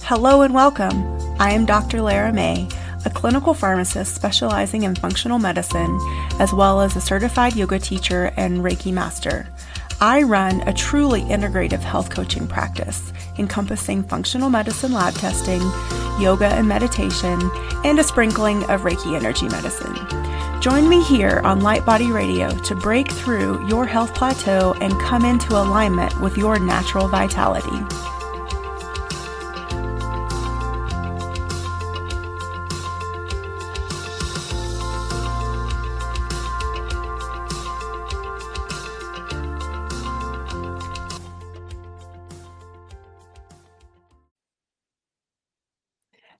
Hello and welcome. I am Dr. Lara May, a clinical pharmacist specializing in functional medicine, as well as a certified yoga teacher and Reiki master. I run a truly integrative health coaching practice encompassing functional medicine lab testing, yoga and meditation, and a sprinkling of Reiki energy medicine. Join me here on Light Body Radio to break through your health plateau and come into alignment with your natural vitality.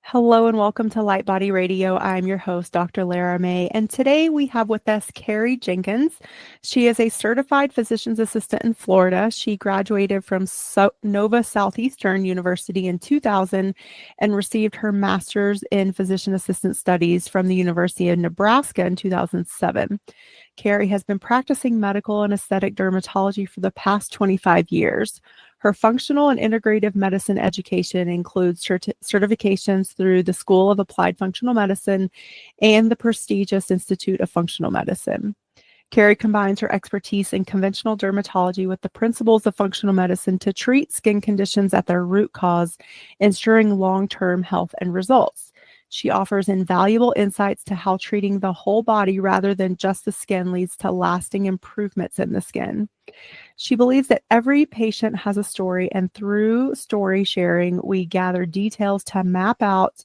Hello and welcome to Light Body Radio. I'm your host, Dr. Lara May, and today we have with us Kerry Jenkins. She is a certified physician's assistant in Florida. She graduated from Nova Southeastern University in 2000 and received her master's in physician assistant studies from the University of Nebraska in 2007. Kerry has been practicing medical and aesthetic dermatology for the past 25 years. Her functional and integrative medicine education includes certifications through the School of Applied Functional Medicine and the prestigious Institute of Functional Medicine. Kerry combines her expertise in conventional dermatology with the principles of functional medicine to treat skin conditions at their root cause, ensuring long-term health and results. She offers invaluable insights to how treating the whole body rather than just the skin leads to lasting improvements in the skin. She believes that every patient has a story, and through story sharing, we gather details to map out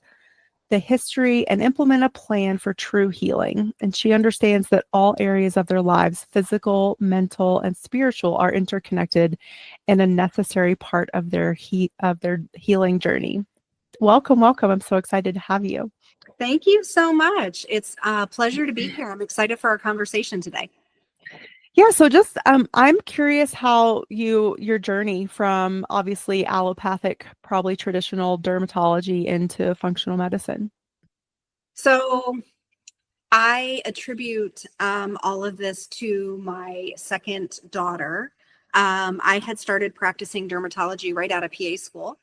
the history and implement a plan for true healing. And she understands that all areas of their lives, physical, mental, and spiritual, are interconnected and a necessary part of their healing journey. Welcome. I'm so excited to have you. Thank you so much. It's a pleasure to be here. I'm excited for our conversation today. Yeah, so just I'm curious how your journey from obviously allopathic, probably traditional dermatology into functional medicine. So I attribute all of this to my second daughter. I had started practicing dermatology right out of PA school,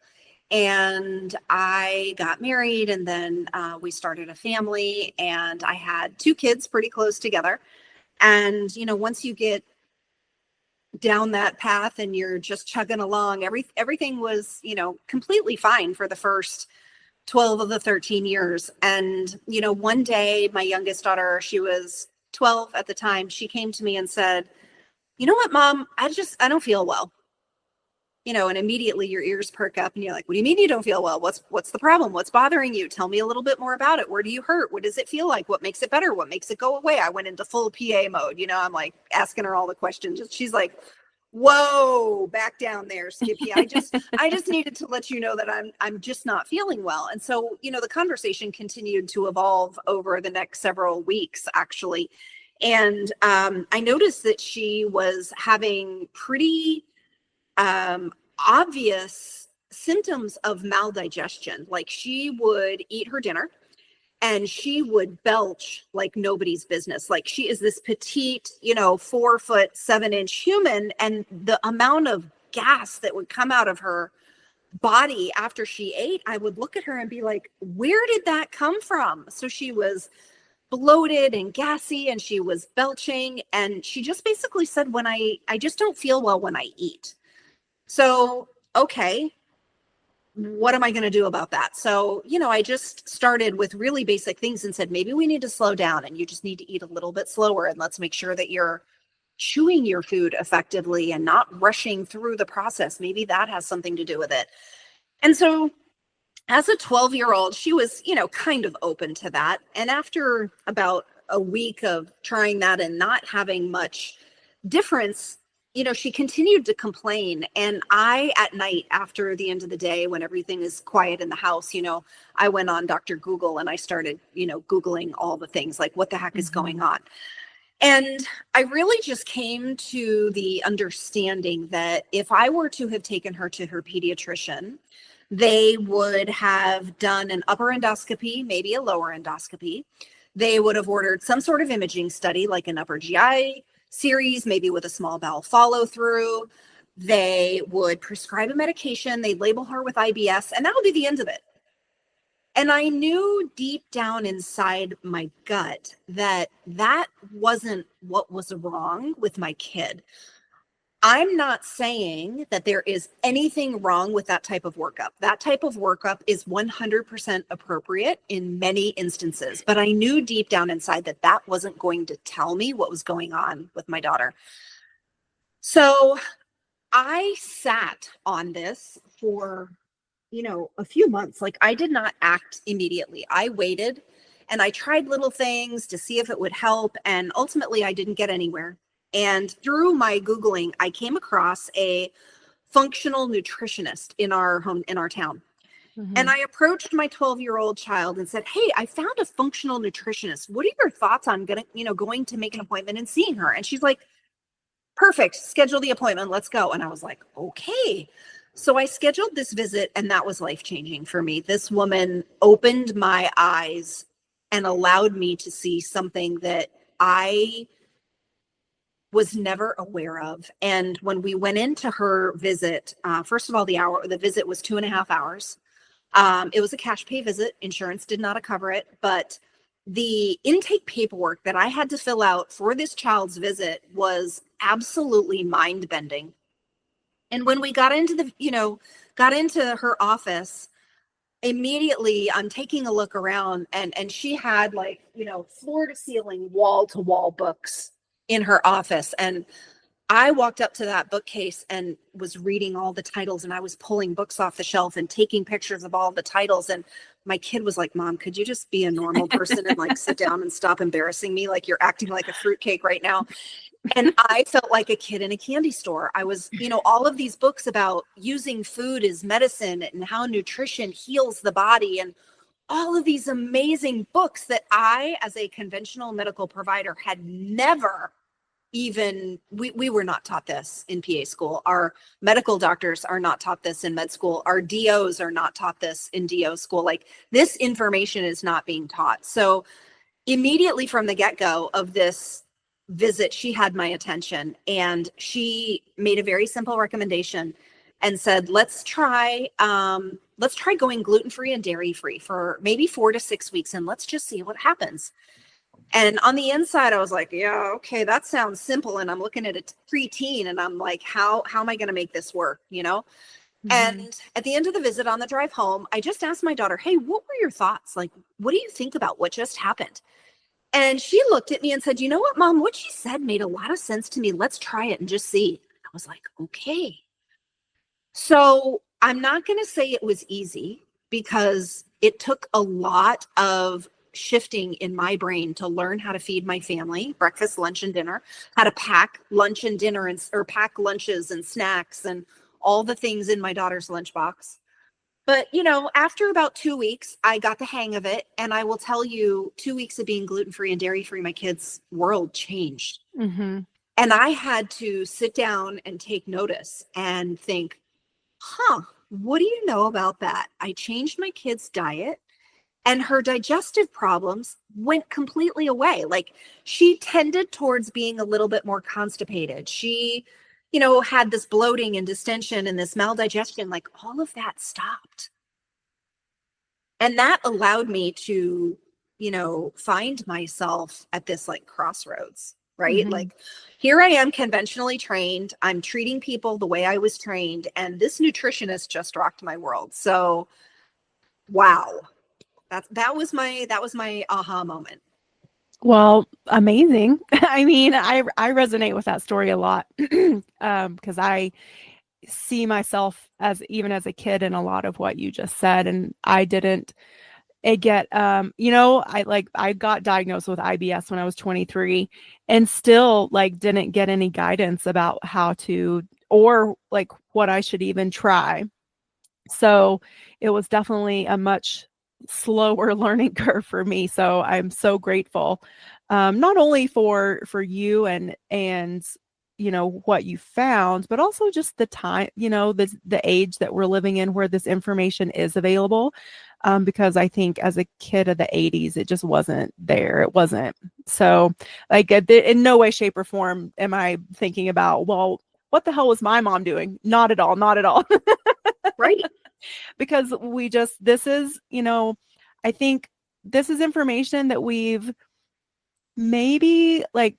and I got married, and then we started a family, and I had two kids pretty close together. And, once you get down that path and you're just chugging along, everything was, completely fine for the first 12 of the 13 years. And, one day my youngest daughter, she was 12 at the time, she came to me and said, "You know what, Mom, I don't feel well." And immediately your ears perk up and you're like, "What do you mean you don't feel well? What's the problem? What's bothering you? Tell me a little bit more about it. Where do you hurt? What does it feel like? What makes it better? What makes it go away?" I went into full PA mode. I'm like asking her all the questions. She's like, "Whoa, back down there, Skippy. I just needed to let you know that I'm just not feeling well." And so, the conversation continued to evolve over the next several weeks, actually. And I noticed that she was having pretty obvious symptoms of maldigestion. Like, she would eat her dinner and she would belch like nobody's business. Like, she is this petite, 4'7" human, and the amount of gas that would come out of her body after she ate, I would look at her and be like, where did that come from? So she was bloated and gassy and she was belching, and she just basically said, I just don't feel well when I eat. So, okay, what am I going to do about that? So, I just started with really basic things and said, maybe we need to slow down and you just need to eat a little bit slower, and let's make sure that you're chewing your food effectively and not rushing through the process. Maybe that has something to do with it. And so as a 12-year-old, she was, kind of open to that. And after about a week of trying that and not having much difference, she continued to complain. And I, at night, after the end of the day, when everything is quiet in the house, I went on Dr. Google and I started, Googling all the things like, what the heck is going on? And I really just came to the understanding that if I were to have taken her to her pediatrician, they would have done an upper endoscopy, maybe a lower endoscopy. They would have ordered some sort of imaging study, like an upper GI series, maybe with a small bowel follow through. They would prescribe a medication, they'd label her with IBS, and that would be the end of it. And I knew deep down inside my gut that that wasn't what was wrong with my kid. I'm not saying that there is anything wrong with that type of workup. That type of workup is 100% appropriate in many instances, but I knew deep down inside that that wasn't going to tell me what was going on with my daughter. So I sat on this for, a few months. Like, I did not act immediately. I waited and I tried little things to see if it would help. And ultimately I didn't get anywhere. And through my Googling, I came across a functional nutritionist in our town. And I approached my 12-year-old child and said, "Hey, I found a functional nutritionist. What are your thoughts on going to make an appointment and seeing her?" And she's like, "Perfect. Schedule the appointment. Let's go." And I was like, "Okay." So I scheduled this visit, and that was life-changing for me. This woman opened my eyes and allowed me to see something that I was never aware of. And when we went into her visit, first of all, the visit was 2.5 hours. It was a cash pay visit. Insurance did not cover it, but the intake paperwork that I had to fill out for this child's visit was absolutely mind-bending. And when we got into her office, immediately I'm taking a look around, and she had floor to ceiling, wall to wall books in her office. And I walked up to that bookcase and was reading all the titles, and I was pulling books off the shelf and taking pictures of all the titles. And my kid was like, "Mom, could you just be a normal person and sit down and stop embarrassing me? Like, you're acting like a fruitcake right now." And I felt like a kid in a candy store. I was, all of these books about using food as medicine and how nutrition heals the body, and all of these amazing books that I, as a conventional medical provider, had never even, we were not taught this in PA school. Our medical doctors are not taught this in med school. Our DOs are not taught this in DO school. Like, this information is not being taught. So immediately from the get-go of this visit, she had my attention, and she made a very simple recommendation and said, let's try going gluten-free and dairy-free for maybe 4 to 6 weeks, and let's just see what happens. And on the inside, I was like, yeah, okay, that sounds simple. And I'm looking at a preteen, and I'm like, how am I going to make this work? And at the end of the visit, on the drive home, I just asked my daughter, "Hey, what were your thoughts? Like, what do you think about what just happened?" And she looked at me and said, "You know what, Mom, what she said made a lot of sense to me. Let's try it and just see." I was like, okay. So I'm not going to say it was easy, because it took a lot of shifting in my brain to learn how to feed my family breakfast, lunch, and dinner, how to pack lunch and dinner, or pack lunches and snacks and all the things in my daughter's lunchbox. But, after about 2 weeks, I got the hang of it. And I will tell you, 2 weeks of being gluten-free and dairy-free, my kids' world changed. Mm-hmm. And I had to sit down and take notice and think, what do you know about that? I changed my kid's diet, and her digestive problems went completely away. Like, she tended towards being a little bit more constipated. She, had this bloating and distension and this maldigestion, like, all of that stopped. And that allowed me to, find myself at this crossroads, right? Mm-hmm. Like, here I am, conventionally trained. I'm treating people the way I was trained. And this nutritionist just rocked my world. So, wow. That was my aha moment. Well, amazing. I mean, I resonate with that story a lot, because I see myself even as a kid in a lot of what you just said, and I didn't get I got diagnosed with IBS when I was 23, and still didn't get any guidance about how to, or what I should even try. So it was definitely a much slower learning curve for me. So I'm so grateful, not only for you and what you found, but also just the time, the age that we're living in, where this information is available. Because I think as a kid of the 80s, it just wasn't there. It wasn't. So in no way, shape, or form am I thinking about, well, what the hell was my mom doing? Not at all, not at all. Right. Because this is, I think this is information that we've maybe like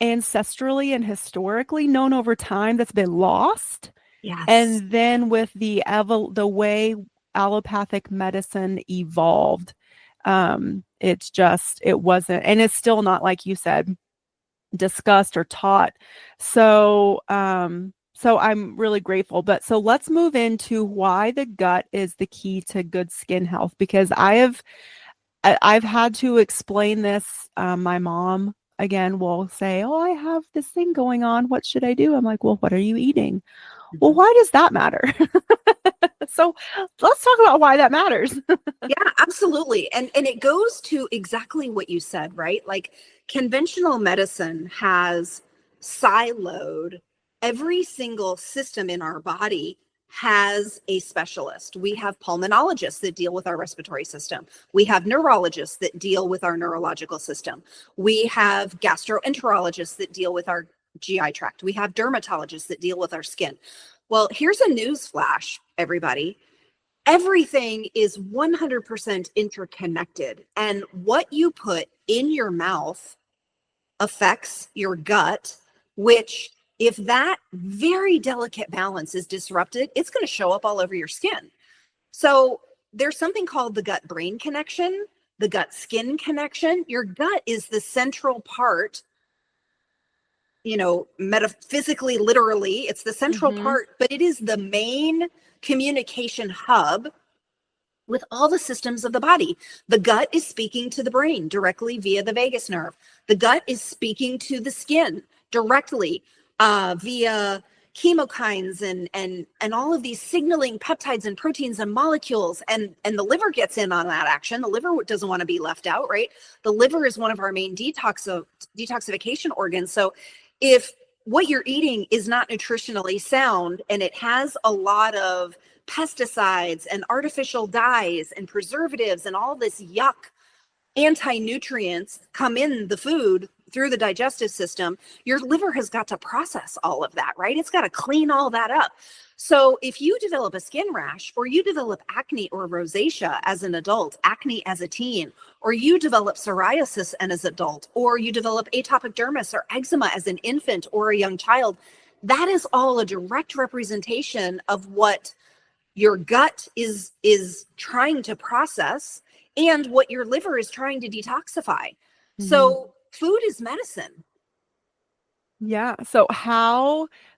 ancestrally and historically known over time that's been lost. Yes. And then with the way allopathic medicine evolved, it wasn't, and it's still not, like you said, discussed or taught. So I'm really grateful. But so let's move into why the gut is the key to good skin health, because I've had to explain this. My mom, again, will say, "Oh, I have this thing going on. What should I do?" I'm like, "Well, what are you eating?" Well, why does that matter? So let's talk about why that matters. Yeah, absolutely. And it goes to exactly what you said, right? Like conventional medicine has siloed every single system in our body has a specialist. We have pulmonologists that deal with our respiratory system. We have neurologists that deal with our neurological system. We have gastroenterologists that deal with our GI tract. We have dermatologists that deal with our skin. Well, here's a news flash, everybody. Everything is 100% interconnected. And what you put in your mouth affects your gut, which, if that very delicate balance is disrupted, it's going to show up all over your skin. So there's something called the gut-brain connection, the gut-skin connection. Your gut is the central part, metaphysically, literally, it's the central part, but it is the main communication hub with all the systems of the body. The gut is speaking to the brain directly via the vagus nerve. The gut is speaking to the skin directly via chemokines and all of these signaling peptides and proteins and molecules. And the liver gets in on that action. The liver doesn't want to be left out, right? The liver is one of our main detoxification organs. So if what you're eating is not nutritionally sound and it has a lot of pesticides and artificial dyes and preservatives and all this yuck anti-nutrients come in the food through the digestive system, your liver has got to process all of that, right? It's got to clean all that up. So if you develop a skin rash, or you develop acne or rosacea as an adult, acne as a teen, or you develop psoriasis as an adult, or you develop atopic dermatitis or eczema as an infant or a young child, that is all a direct representation of what your gut is trying to process and what your liver is trying to detoxify. So food is medicine. Yeah. So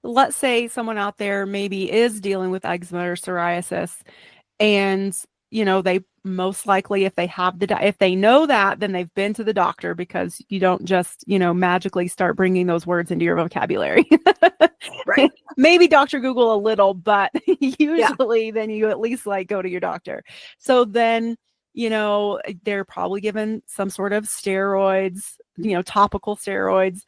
let's say someone out there maybe is dealing with eczema or psoriasis, and they most likely, if they know that, then they've been to the doctor, because you don't just magically start bringing those words into your vocabulary. Right. Maybe Dr. Google a little, but usually then you at least go to your doctor. So then they're probably given some sort of steroids, topical steroids.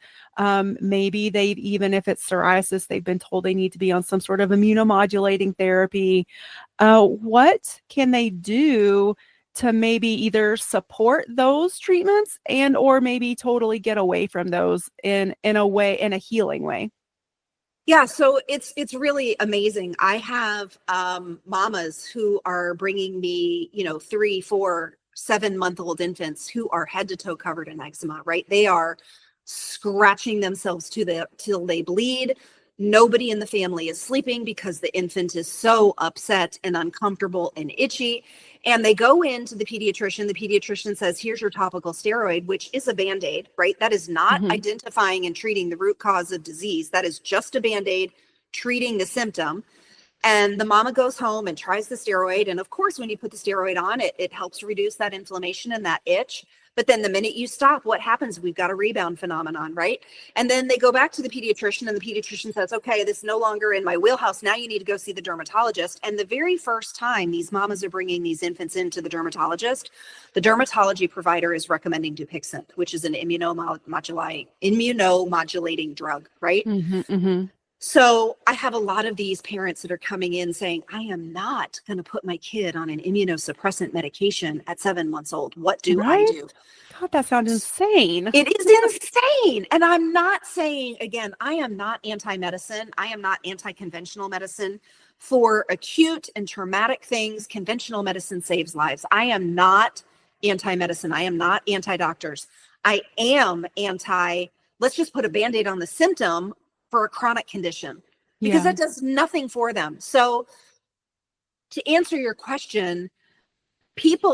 Maybe if it's psoriasis, they've been told they need to be on some sort of immunomodulating therapy. What can they do to maybe either support those treatments or maybe totally get away from those in a healing way? Yeah, so it's really amazing. I have mamas who are bringing me, 3, 4, 7-month-old infants who are head to toe covered in eczema, right? They are scratching themselves till they bleed. Nobody in the family is sleeping because the infant is so upset and uncomfortable and itchy. And they go into the pediatrician. The pediatrician says, here's your topical steroid, which is a Band-Aid, right? That is not identifying and treating the root cause of disease. That is just a Band-Aid treating the symptom. And the mama goes home and tries the steroid. And of course, when you put the steroid on, it helps reduce that inflammation and that itch. But then the minute you stop, what happens? We've got a rebound phenomenon, right? And then they go back to the pediatrician, and the pediatrician says, okay, this is no longer in my wheelhouse. Now you need to go see the dermatologist. And the very first time these mamas are bringing these infants into the dermatology provider is recommending Dupixent, which is an immunomodulating drug, right? So I have a lot of these parents that are coming in saying, I am not going to put my kid on an immunosuppressant medication at 7 months old. What do I Right? do? God, that sounds insane. It is insane. And I'm not saying, again, I am not anti-medicine. I am not anti-conventional medicine. For acute and traumatic things, conventional medicine saves lives. I am not anti-medicine. I am not anti-doctors. I am anti, let's just put a Band-Aid on the symptom for a chronic condition, because Yeah. that does nothing for them. So to answer your question,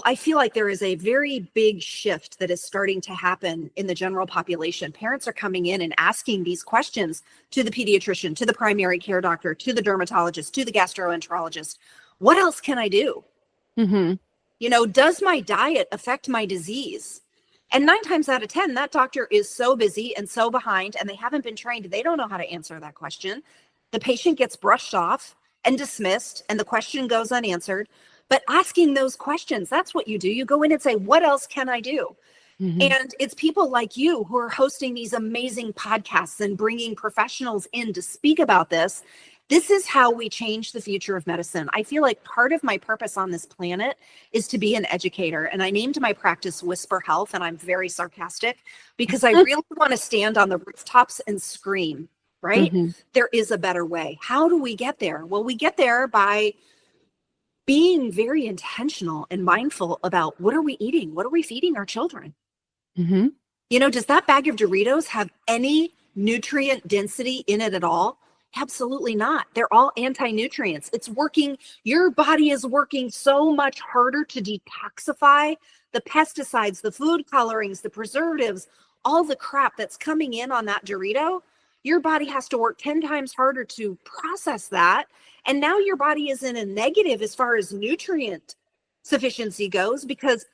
I feel like there is a very big shift that is starting to happen in the general population. Parents are coming in and asking these questions to the pediatrician, to the primary care doctor, to the dermatologist, to the gastroenterologist. What else can I do? Mm-hmm. Does my diet affect my disease? And 9 times out of 10, that doctor is so busy and so behind, and they haven't been trained. They don't know how to answer that question. The patient gets brushed off and dismissed, and the question goes unanswered. But asking those questions, that's what you do. You go in and say, what else can I do? Mm-hmm. And it's people like you who are hosting these amazing podcasts and bringing professionals in to speak about this. This is how we change the future of medicine. I feel like part of my purpose on this planet is to be an educator. And I named my practice Whisper Health, and I'm very sarcastic because I really want to stand on the rooftops and scream, right? Mm-hmm. There is a better way. How do we get there? Well, we get there by being very intentional and mindful about what are we eating? What are we feeding our children? Mm-hmm. Does that bag of Doritos have any nutrient density in it at all? Absolutely not. They're all anti-nutrients. Your body is working so much harder to detoxify the pesticides, the food colorings, the preservatives, all the crap that's coming in on that Dorito. Your body has to work 10 times harder to process that. And now your body is in a negative as far as nutrient sufficiency goes, because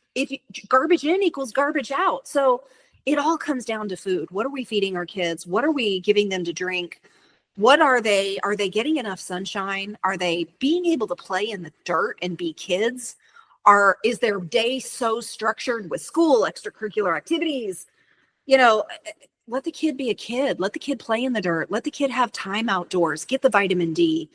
garbage in equals garbage out. So it all comes down to food. What are we feeding our kids? What are we giving them to drink? Are they getting enough sunshine? Are they being able to play in the dirt and be kids? Is their day so structured with school, extracurricular activities? Let the kid be a kid. Let the kid play in the dirt. Let the kid have time outdoors. Get the vitamin D.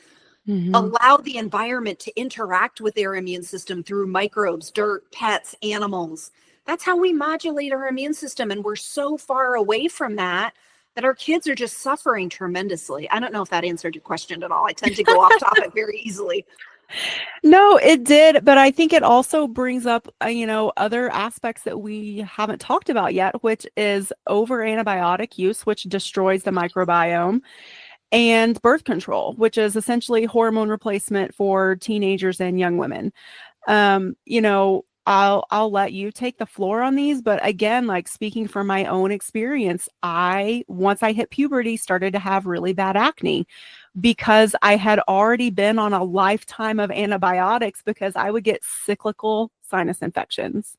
Mm-hmm. Allow the environment to interact with their immune system through microbes, dirt, pets, animals. That's how we modulate our immune system. And we're so far away from that our kids are just suffering tremendously. I don't know if that answered your question at all. I tend to go off topic very easily. No, it did, but I think it also brings up, other aspects that we haven't talked about yet, which is over antibiotic use, which destroys the microbiome, and birth control, which is essentially hormone replacement for teenagers and young women. I'll let you take the floor on these, but again, like speaking from my own experience, once I hit puberty, started to have really bad acne because I had already been on a lifetime of antibiotics because I would get cyclical sinus infections.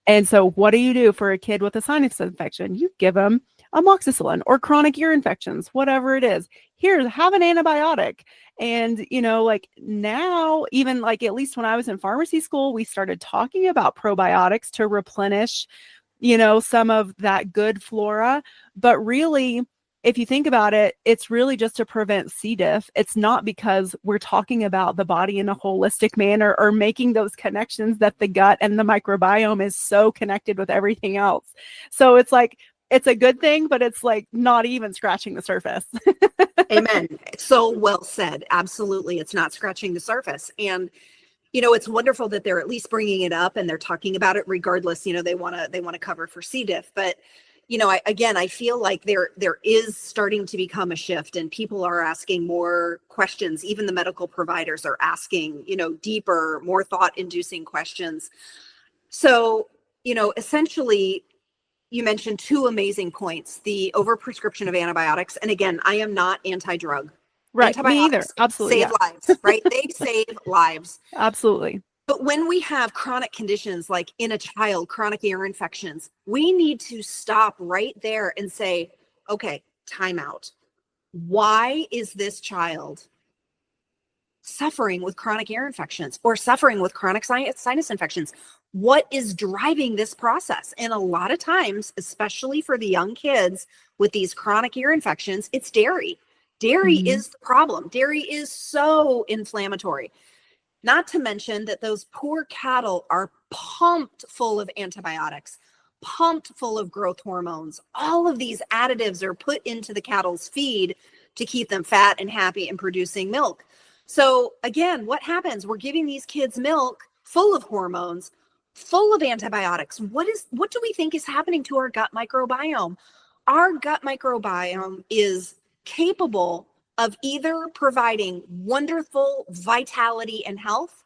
And so what do you do for a kid with a sinus infection? You give them amoxicillin or chronic ear infections, whatever it is. Here, have an antibiotic. And, like now, even like at least when I was in pharmacy school, we started talking about probiotics to replenish, some of that good flora. But really, if you think about it, it's really just to prevent C. diff. It's not because we're talking about the body in a holistic manner or making those connections that the gut and the microbiome is so connected with everything else. So it's like, it's a good thing, but it's like not even scratching the surface. Amen. So well said. Absolutely. It's not scratching the surface. And it's wonderful that they're at least bringing it up and they're talking about it regardless. They want to cover for C. diff, but I feel like there is starting to become a shift and people are asking more questions. Even the medical providers are asking, deeper, more thought-inducing questions. So, essentially, you mentioned 2 amazing points: the overprescription of antibiotics. And again, I am not anti-drug. Right. Me either. Antibiotics Absolutely. save lives, right? They save lives. Absolutely. But when we have chronic conditions like in a child, chronic ear infections, we need to stop right there and say, okay, time out. Why is this child suffering with chronic ear infections or suffering with chronic sinus infections? What is driving this process? And a lot of times, especially for the young kids with these chronic ear infections, it's dairy. Dairy Mhm. is the problem. Dairy is so inflammatory. Not to mention that those poor cattle are pumped full of antibiotics, pumped full of growth hormones. All of these additives are put into the cattle's feed to keep them fat and happy and producing milk. So again, what happens? We're giving these kids milk full of hormones, full of antibiotics. What do we think is happening to our gut microbiome? Our gut microbiome is capable of either providing wonderful vitality and health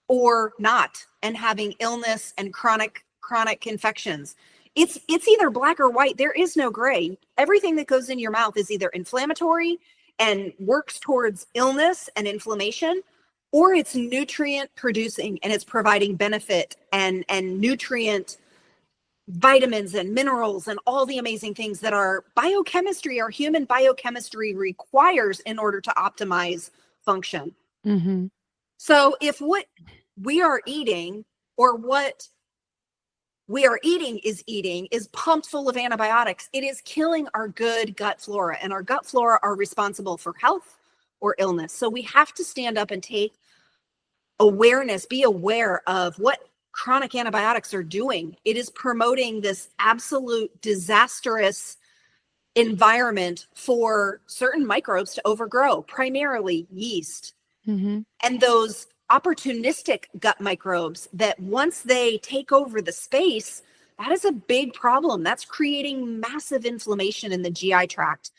or not, and having illness and chronic infections. It's either black or white. There is no gray. Everything that goes in your mouth is either inflammatory and works towards illness and inflammation, or it's nutrient producing and it's providing benefit and nutrient vitamins and minerals and all the amazing things that our biochemistry, our human biochemistry requires in order to optimize function. Mhm. So if what we are eating or what we are eating is pumped full of antibiotics, it is killing our good gut flora, and our gut flora are responsible for health or illness. So we have to stand up and take awareness, be aware of what chronic antibiotics are doing. It is promoting this absolute disastrous environment for certain microbes to overgrow, primarily yeast. Mhm. And those opportunistic gut microbes that once they take over the space, that is a big problem. That's creating massive inflammation in the GI tract.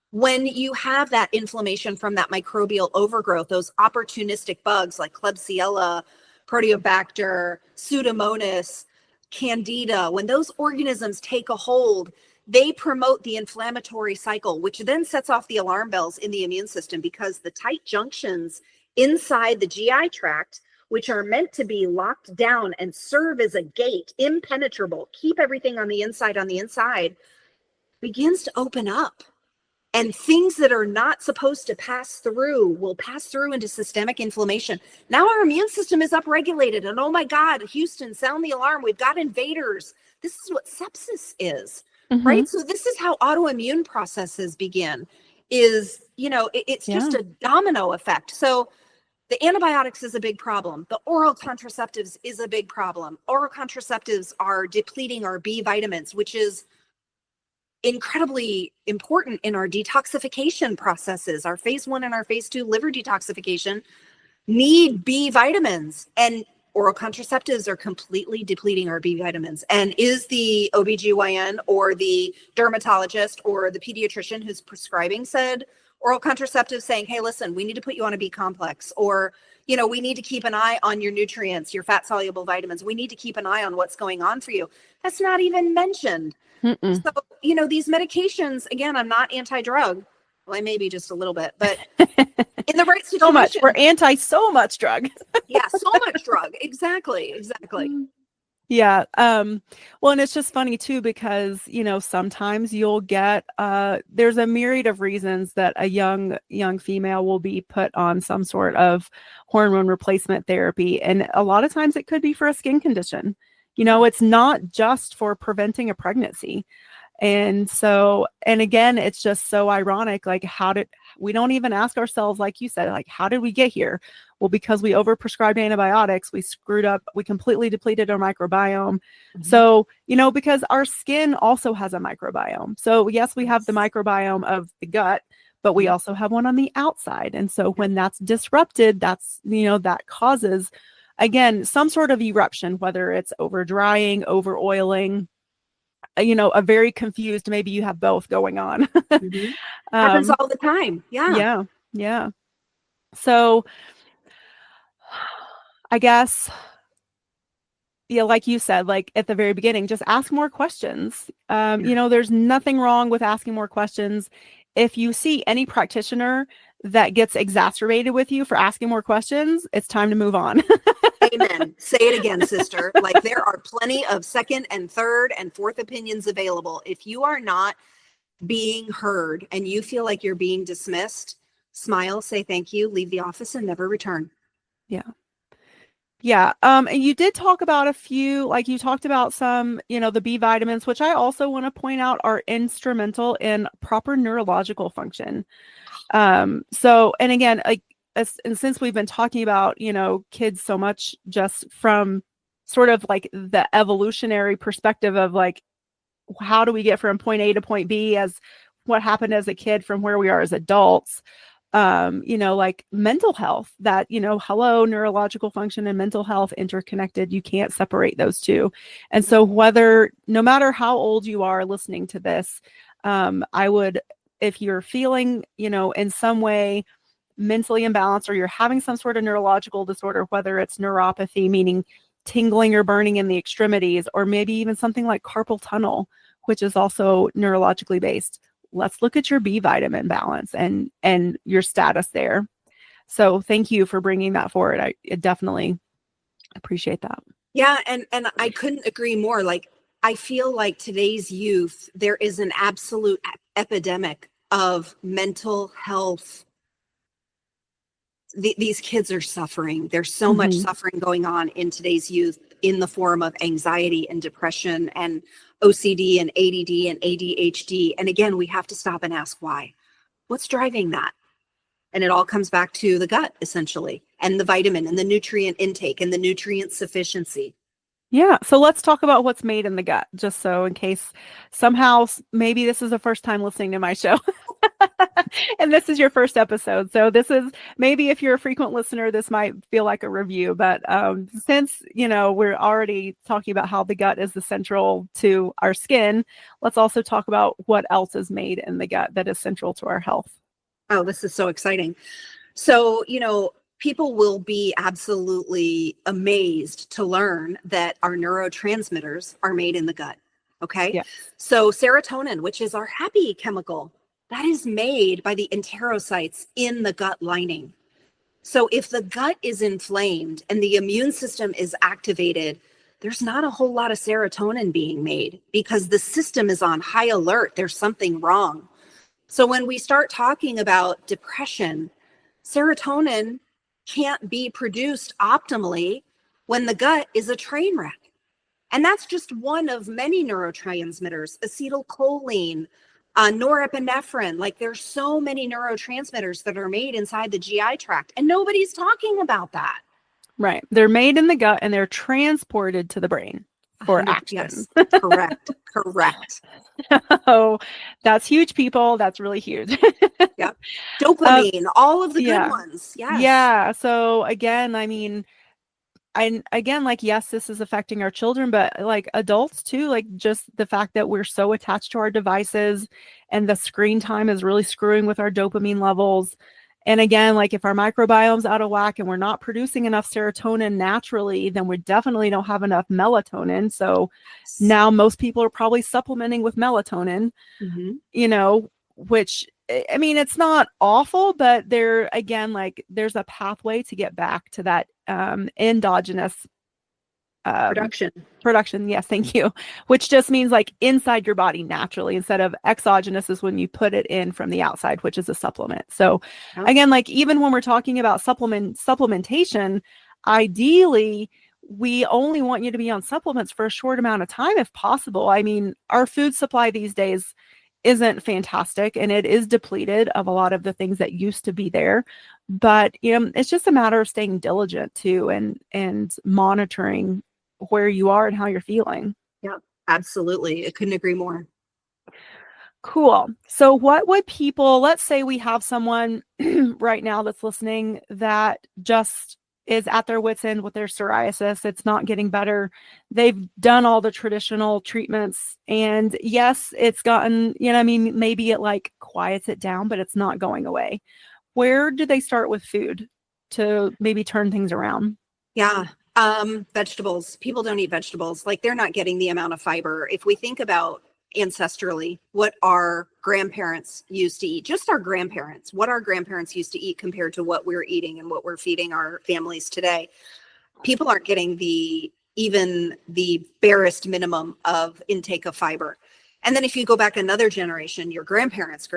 When you have that inflammation from that microbial overgrowth, those opportunistic bugs like Klebsiella, Proteobacter, Pseudomonas, Candida, when those organisms take a hold, they promote the inflammatory cycle, which then sets off the alarm bells in the immune system, because the tight junctions inside the GI tract, which are meant to be locked down and serve as a gate, impenetrable, keep everything on the inside, begins to open up. And things that are not supposed to pass through will pass through into systemic inflammation. Now our immune system is upregulated, and oh my God, Houston, sound the alarm. We've got invaders. This is what sepsis is, Mhm. right? So this is how autoimmune processes begin, is, it's just Yeah. a domino effect. So the antibiotics is a big problem. The oral contraceptives is a big problem. Oral contraceptives are depleting our B vitamins, which is incredibly important in our detoxification processes. Our phase 1 and our phase 2 liver detoxification need B vitamins, and oral contraceptives are completely depleting our B vitamins. And is the OBGYN or the dermatologist or the pediatrician who's prescribing said oral contraceptives saying, hey, listen, we need to put you on a B complex, or, we need to keep an eye on your nutrients, your fat soluble vitamins. We need to keep an eye on what's going on for you. That's not even mentioned. Mm-mm. So, these medications, again, I'm not anti-drug. Well, I may be just a little bit, but in the right So much. We're situation, anti so much drug. yeah, so much drug. Exactly. Yeah. Well, and it's just funny too, because, sometimes you'll get, there's a myriad of reasons that a young female will be put on some sort of hormone replacement therapy. And a lot of times it could be for a skin condition. Yeah. It's not just for preventing a pregnancy. And so, and again, it's just so ironic. Like, we don't even ask ourselves, like you said, like, how did we get here? Well, because we overprescribed antibiotics, we screwed up, we completely depleted our microbiome. Mhm. So, because our skin also has a microbiome. So, yes, we have the Yes. microbiome of the gut, but we Mhm. also have one on the outside. And so, Yep. when that's disrupted, that causes, again, some sort of eruption, whether it's over drying, over oiling, a very confused, maybe you have both going on. Mhm. Happens um all the time. Yeah. yeah, yeah. So I guess, yeah, like you said, like at the very beginning, just ask more questions. There's nothing wrong with asking more questions. If you see any practitioner that gets exacerbated with you for asking more questions, it's time to move on. Amen. Say it again, sister. Like, there are plenty of second and third and fourth opinions available. If you are not being heard and you feel like you're being dismissed, smile, say thank you, leave the office, and never return. Yeah. Yeah. And you did talk about a few, like you talked about some, the B vitamins, which I also want to point out are instrumental in proper neurological function. So, and again, like, and since we've been talking about, kids so much just from sort of like the evolutionary perspective of like, how do we get from point A to point B as what happened as a kid from where we are as adults? Like mental health, that, hello, neurological function and mental health interconnected. You can't separate those two. And so no matter how old you are listening to this, I would, if you're feeling, in some way mentally imbalanced, or you're having some sort of neurological disorder, whether it's neuropathy, meaning tingling or burning in the extremities, or maybe even something like carpal tunnel, which is also neurologically based, let's look at your B vitamin balance and your status there. So thank you for bringing that forward. I definitely appreciate that. Yeah, and I couldn't agree more. Like, I feel like today's youth, there is an absolute epidemic of mental health. These kids are suffering. There's so much suffering going on in today's youth in the form of anxiety and depression and OCD and ADD and ADHD. And again, we have to stop and ask why. What's driving that? And it all comes back to the gut, essentially, and the vitamin and the nutrient intake and the nutrient sufficiency. Yeah. So let's talk about what's made in the gut, just so in case somehow maybe this is the first time listening to my show and this is your first episode. So this is, maybe if you're a frequent listener, this might feel like a review, but since, we're already talking about how the gut is the central to our skin, let's also talk about what else is made in the gut that is central to our health. Oh, this is so exciting. So, people will be absolutely amazed to learn that our neurotransmitters are made in the gut. Okay. Yeah. So serotonin, which is our happy chemical, that is made by the enterocytes in the gut lining. So if the gut is inflamed and the immune system is activated, there's not a whole lot of serotonin being made because the system is on high alert. There's something wrong. So when we start talking about depression, serotonin can't be produced optimally when the gut is a train wreck. And that's just one of many neurotransmitters, acetylcholine, norepinephrine. Like, there's so many neurotransmitters that are made inside the GI tract, and nobody's talking about that. Right. They're made in the gut and they're transported to the brain for action. Yes, correct. Correct. Oh, that's huge, people. That's really huge. Yep. Dopamine, all of the good ones. Yes. Yeah. So again, I mean, like, yes, this is affecting our children, but like adults too, like just the fact that we're so attached to our devices and the screen time is really screwing with our dopamine levels. And again, like if our microbiome's out of whack and we're not producing enough serotonin naturally, then we definitely don't have enough melatonin. So now most people are probably supplementing with melatonin, which, I mean, it's not awful, but there's a pathway to get back to that endogenous production. Yes, thank you. Which just means like inside your body naturally, instead of exogenous is when you put it in from the outside, which is a supplement. So again, like even when we're talking about supplementation, ideally we only want you to be on supplements for a short amount of time if possible. I mean, our food supply these days isn't fantastic and it is depleted of a lot of the things that used to be there, but it's just a matter of staying diligent too and monitoring where you are and how you're feeling. Yeah, absolutely. I couldn't agree more. Cool. So what would people, let's say we have someone right now that's listening that just is at their wits' end with their psoriasis. It's not getting better. They've done all the traditional treatments and yes, it's gotten, maybe it like quiets it down, but it's not going away. Where do they start with food to maybe turn things around? Yeah. Vegetables. People don't eat vegetables. Like, they're not getting the amount of fiber. If we think about ancestrally, what our grandparents used to eat, just our grandparents, what our grandparents used to eat compared to what we're eating and what we're feeding our families today, people aren't getting even the barest minimum of intake of fiber. And then if you go back another generation, your grandparents,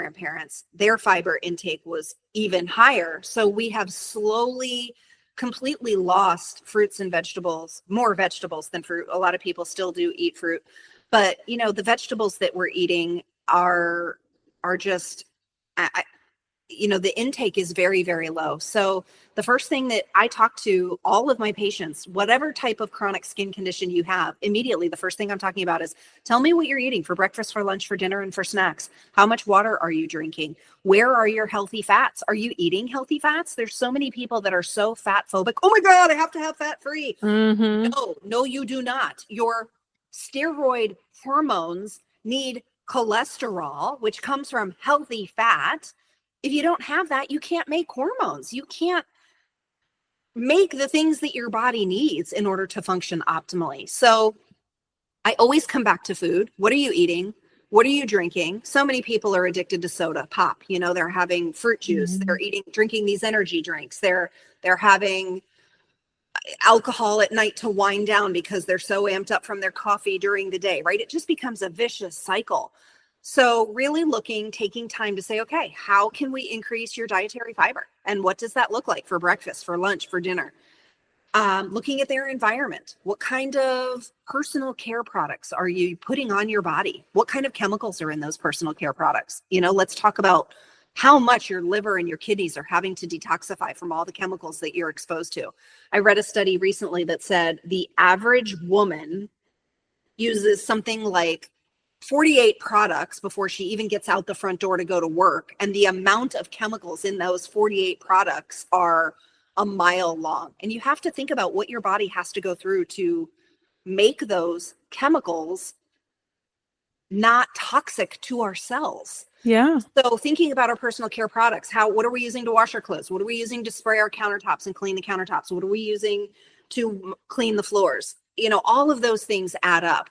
their fiber intake was even higher. So we have slowly completely lost fruits and vegetables, more vegetables than fruit. A lot of people still do eat fruit, but the vegetables that we're eating are just, the intake is very, very low. So the first thing that I talk to all of my patients, whatever type of chronic skin condition you have, immediately, the first thing I'm talking about is, tell me what you're eating for breakfast, for lunch, for dinner, and for snacks. How much water are you drinking? Where are your healthy fats? Are you eating healthy fats? There's so many people that are so fat phobic. Oh my God, I have to have fat free. No, you do not. Your steroid hormones need cholesterol, which comes from healthy fat. If you don't have that, you can't make hormones. You can't make the things that your body needs in order to function optimally. So I always come back to food. What are you eating? What are you drinking? So many people are addicted to soda pop. They're having fruit juice. They're drinking these energy drinks. They're having alcohol at night to wind down because they're so amped up from their coffee during the day, right? It just becomes a vicious cycle. So really taking time to say, okay, how can we increase your dietary fiber? And what does that look like for breakfast, for lunch, for dinner? Looking at their environment. What kind of personal care products are you putting on your body? What kind of chemicals are in those personal care products? Let's talk about how much your liver and your kidneys are having to detoxify from all the chemicals that you're exposed to. I read a study recently that said the average woman uses something like 48 products before she even gets out the front door to go to work. And the amount of chemicals in those 48 products are a mile long. And you have to think about what your body has to go through to make those chemicals not toxic to our cells. Yeah. So thinking about our personal care products, what are we using to wash our clothes? What are we using to spray our countertops and clean the countertops? What are we using to clean the floors? All of those things add up.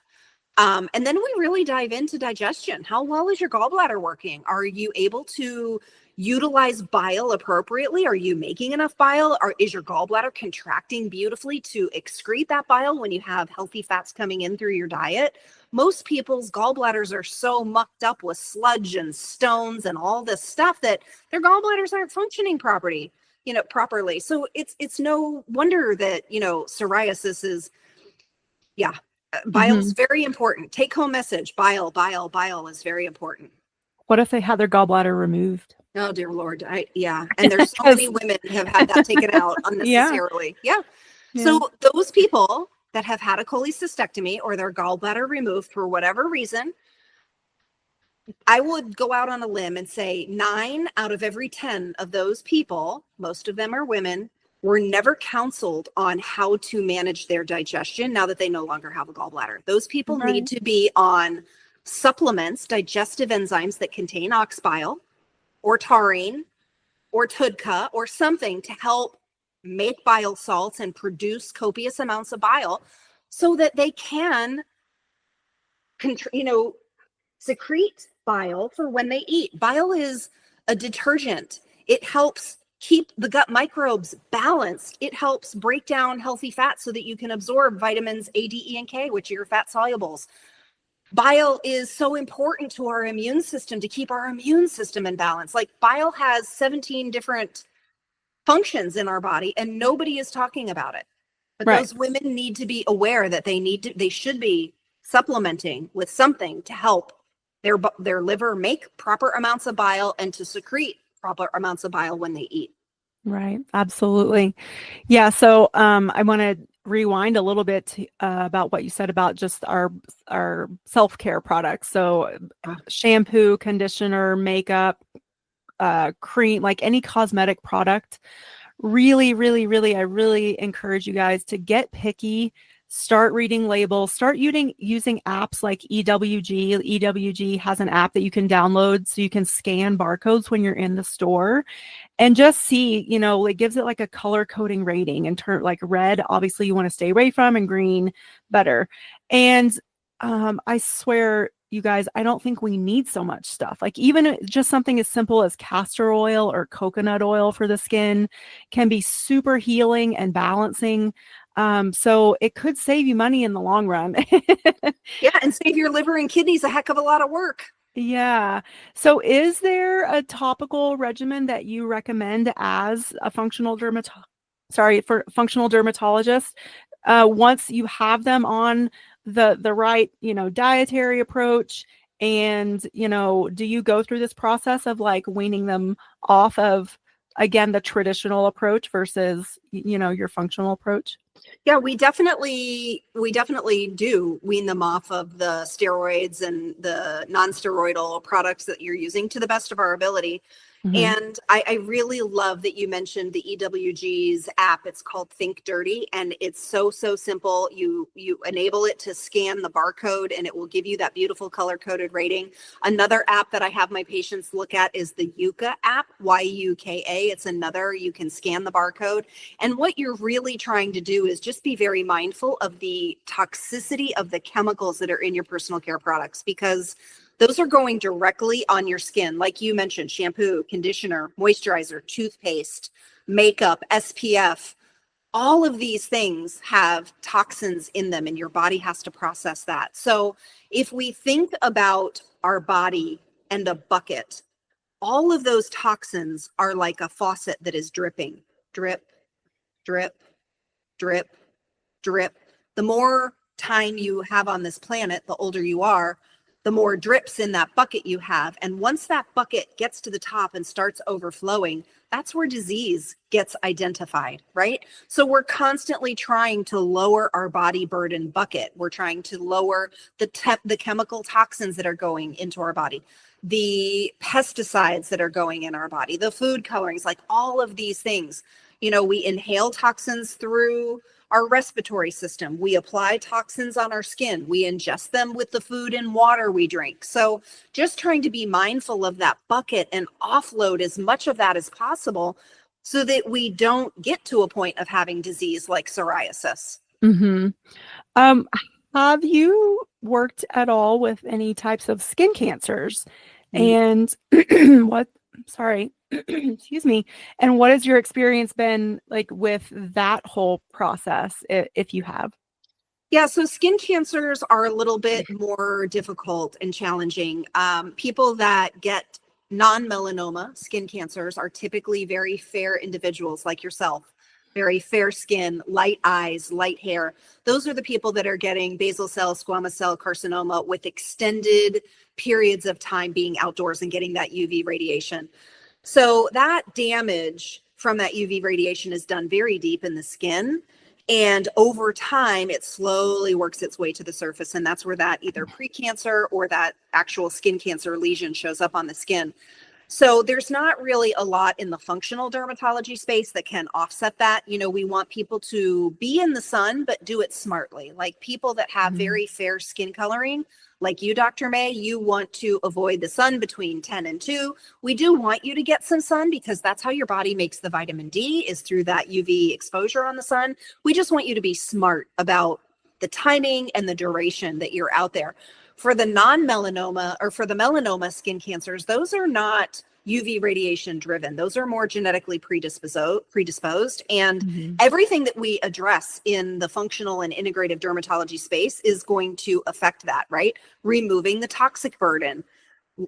And then we really dive into digestion. How well is your gallbladder working? Are you able to utilize bile appropriately? Are you making enough bile? Or is your gallbladder contracting beautifully to excrete that bile when you have healthy fats coming in through your diet? Most people's gallbladders are so mucked up with sludge and stones and all this stuff that their gallbladders aren't functioning properly. So it's no wonder that, psoriasis is, bile is very important. Take home message, bile is very important. What if they had their gallbladder removed? Oh, dear Lord. And there's so many women have had that taken out unnecessarily. Yeah. So those people that have had a cholecystectomy or their gallbladder removed for whatever reason, I would go out on a limb and say 9 out of every 10 of those people, most of them are women, were never counseled on how to manage their digestion now that they no longer have a gallbladder. Those people need to be on supplements, digestive enzymes that contain ox bile or taurine or TUDCA or something to help make bile salts and produce copious amounts of bile so that they can, secrete bile for when they eat. Bile is a detergent. It helps keep the gut microbes balanced. It helps break down healthy fats so that you can absorb vitamins A, D, E, and K, which are your fat solubles. Bile is so important to our immune system to keep our immune system in balance. Like bile has 17 different functions in our body and nobody is talking about it. But those women need to be aware that they should be supplementing with something to help their liver make proper amounts of bile and to secrete proper amounts of bile when they eat. Right. Absolutely. Yeah. So I want to rewind a little bit about what you said about just our self-care products. So shampoo, conditioner, makeup, cream, like any cosmetic product. Really, really, really, I really encourage you guys to get picky. Start reading labels, start using apps like EWG. EWG has an app that you can download so you can scan barcodes when you're in the store and just see, it gives it like a color coding rating and like red, obviously you want to stay away from, and green better. And I swear, you guys, I don't think we need so much stuff. Like even just something as simple as castor oil or coconut oil for the skin can be super healing and balancing. So it could save you money in the long run. Yeah, and save your liver and kidneys a heck of a lot of work. Yeah. So is there a topical regimen that you recommend as a functional dermatologist? sorry, for functional dermatologists, once you have them on the right, dietary approach, and, do you go through this process of like weaning them off of, again, the traditional approach versus, your functional approach? Yeah, we definitely do wean them off of the steroids and the non-steroidal products that you're using to the best of our ability. Mm-hmm. And I really love that you mentioned the EWG's app. It's called Think Dirty, and it's so, so simple. You enable it to scan the barcode, and it will give you that beautiful color-coded rating. Another app that I have my patients look at is the Yuka app, Yuka. It's another, you can scan the barcode. And what you're really trying to do is just be very mindful of the toxicity of the chemicals that are in your personal care products, because those are going directly on your skin. Like you mentioned, shampoo, conditioner, moisturizer, toothpaste, makeup, SPF. All of these things have toxins in them, and your body has to process that. So if we think about our body and a bucket, all of those toxins are like a faucet that is dripping. Drip, drip, drip, drip. The more time you have on this planet, the older you are, the more drips in that bucket you have. And once that bucket gets to the top and starts overflowing, that's where disease gets identified, right? So we're constantly trying to lower our body burden bucket. We're trying to lower the chemical toxins that are going into our body, the pesticides that are going in our body, the food colorings, like all of these things. We inhale toxins through our respiratory system. We apply toxins on our skin. We ingest them with the food and water we drink. So just trying to be mindful of that bucket and offload as much of that as possible so that we don't get to a point of having disease like psoriasis. Mm-hmm. Um, have you worked at all with any types of skin cancers? And what, sorry, excuse me. And what has your experience been like with that whole process, if you have? Yeah, so skin cancers are a little bit more difficult and challenging. People that get non-melanoma skin cancers are typically very fair individuals like yourself, very fair skin, light eyes, light hair. Those are the people that are getting basal cell squamous cell carcinoma with extended periods of time being outdoors and getting that UV radiation. So that damage from that UV radiation is done very deep in the skin. And over time, it slowly works its way to the surface. And that's where that either precancer or that actual skin cancer lesion shows up on the skin. So there's not really a lot in the functional dermatology space that can offset that. We want people to be in the sun, but do it smartly. Like people that have very fair skin coloring, like you, Dr. May, you want to avoid the sun between 10 and 2. We do want you to get some sun because that's how your body makes the vitamin D, is through that UV exposure on the sun. We just want you to be smart about the timing and the duration that you're out there. For the non-melanoma or for the melanoma skin cancers, those are not UV radiation driven. Those are more genetically predisposed. And everything that we address in the functional and integrative dermatology space is going to affect that, right? Removing the toxic burden,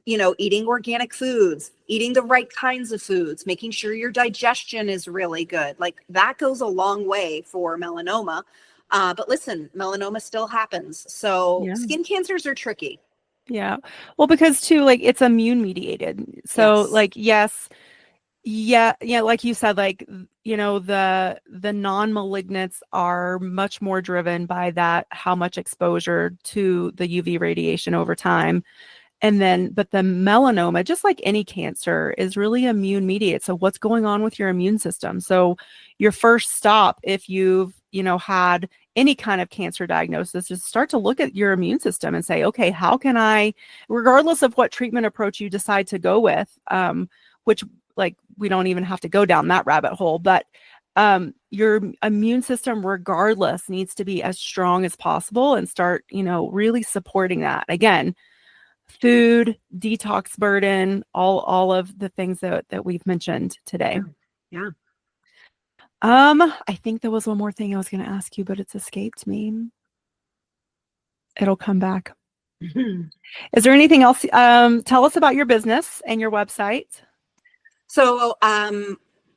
eating organic foods, eating the right kinds of foods, making sure your digestion is really good. Like that goes a long way for melanoma. But listen, melanoma still happens. So skin cancers are tricky. Yeah. Well, because too, like it's immune mediated. So Yes. like, yes, yeah, like you said, like, the non-malignants are much more driven by that, how much exposure to the UV radiation over time. And then, but the melanoma, just like any cancer, is really immune mediated. So what's going on with your immune system? So your first stop, if you've, had any kind of cancer diagnosis, is start to look at your immune system and say, okay, how can I, regardless of what treatment approach you decide to go with, which like, we don't even have to go down that rabbit hole, but your immune system regardless needs to be as strong as possible, and start, really supporting that. Again, food, detox burden, all of the things that we've mentioned today. Yeah. I think there was one more thing I was going to ask you, but it's escaped me. It'll come back. Is there anything else? Tell us about your business and your website. So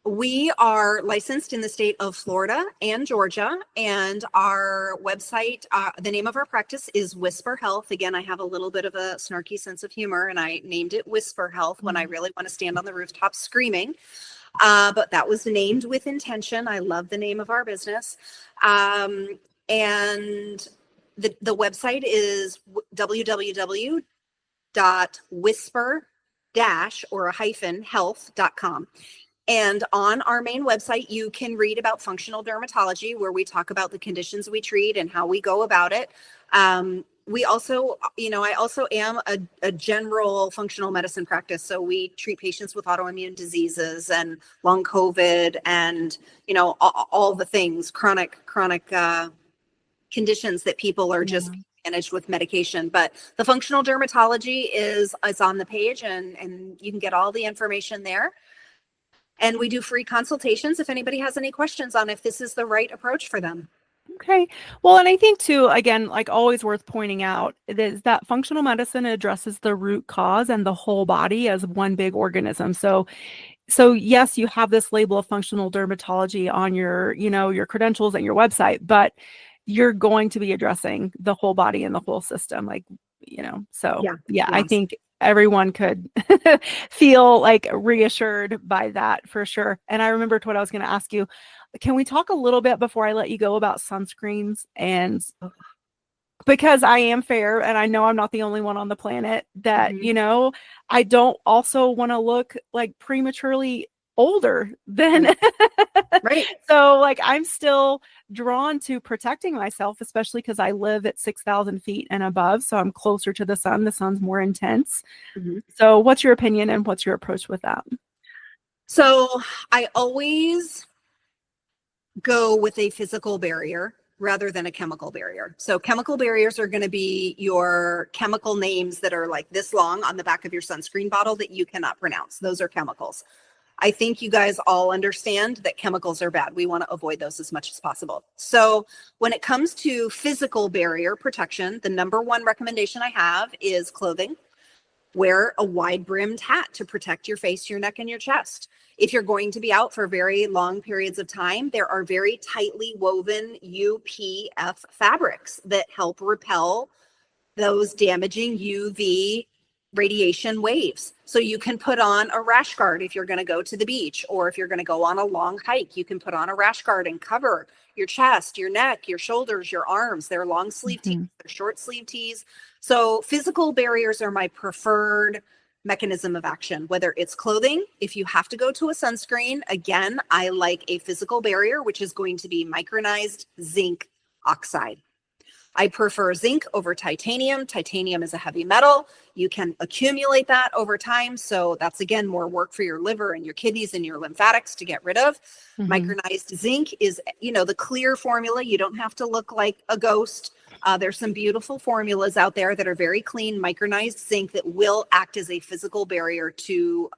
We are licensed in the state of Florida and Georgia, and our website, the name of our practice is Whisper Health. Again, I have a little bit of a snarky sense of humor, and I named it Whisper Health when I really want to stand on the rooftop screaming. But that was named with intention. I love the name of our business. And the website is www.whisper-health.com. And on our main website, you can read about functional dermatology, where we talk about the conditions we treat and how we go about it. We also, I also am a general functional medicine practice. So we treat patients with autoimmune diseases and long COVID and, all the things, chronic conditions that people are just managed with medication. But the functional dermatology is on the page, and you can get all the information there. And we do free consultations if anybody has any questions on if this is the right approach for them. Okay. Well, and I think too, again, like always worth pointing out is that functional medicine addresses the root cause and the whole body as one big organism. So yes, you have this label of functional dermatology on your, your credentials and your website, but you're going to be addressing the whole body and the whole system. Like, yeah, I think everyone could feel like reassured by that for sure. And I remembered what I was going to ask you. Can we talk a little bit before I let you go about sunscreens? And because I am fair, and I know I'm not the only one on the planet that, I don't also want to look like prematurely older than right. So like I'm still drawn to protecting myself, especially because I live at 6,000 feet and above, so I'm closer to the sun. The sun's more intense. So what's your opinion and what's your approach with that? So I always go with a physical barrier rather than a chemical barrier. So chemical barriers are going to be your chemical names that are like this long on the back of your sunscreen bottle that you cannot pronounce. Those are chemicals. I think you guys all understand that chemicals are bad. We want to avoid those as much as possible. So when it comes to physical barrier protection, the number one recommendation I have is clothing. Wear a wide brimmed hat to protect your face, your neck, and your chest. If you're going to be out for very long periods of time, there are very tightly woven UPF fabrics that help repel those damaging UV radiation waves. So you can put on a rash guard if you're going to go to the beach, or if you're going to go on a long hike, you can put on a rash guard and cover your chest, your neck, your shoulders, your arms. They're long sleeve tees, they're short sleeve tees. So physical barriers are my preferred mechanism of action, whether it's clothing. If you have to go to a sunscreen, again, I like a physical barrier, which is going to be micronized zinc oxide. I prefer zinc over titanium. Titanium is a heavy metal. You can accumulate that over time. So that's, again, more work for your liver and your kidneys and your lymphatics to get rid of. Micronized zinc is, the clear formula. You don't have to look like a ghost. There's some beautiful formulas out there that are very clean, micronized zinc that will act as a physical barrier to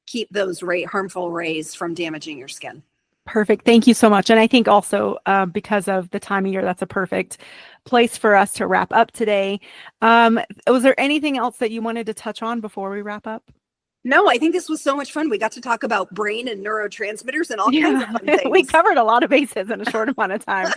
keep those harmful rays from damaging your skin. Perfect. Thank you so much. And I think also because of the time of year, that's a perfect place for us to wrap up today. Was there anything else that you wanted to touch on before we wrap up? No, I think this was so much fun. We got to talk about brain and neurotransmitters and all kinds of fun things. We covered a lot of bases in a short amount of time.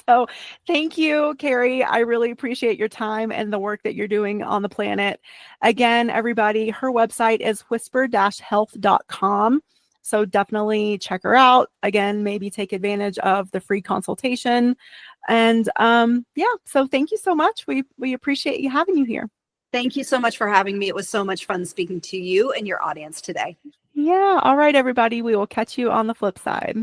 So thank you, Kerry. I really appreciate your time and the work that you're doing on the planet. Again, everybody, her website is whisper-health.com. So definitely check her out. Again, maybe take advantage of the free consultation. And so thank you so much. We appreciate having you here. Thank you so much for having me. It was so much fun speaking to you and your audience today. Yeah. All right, everybody. We will catch you on the flip side.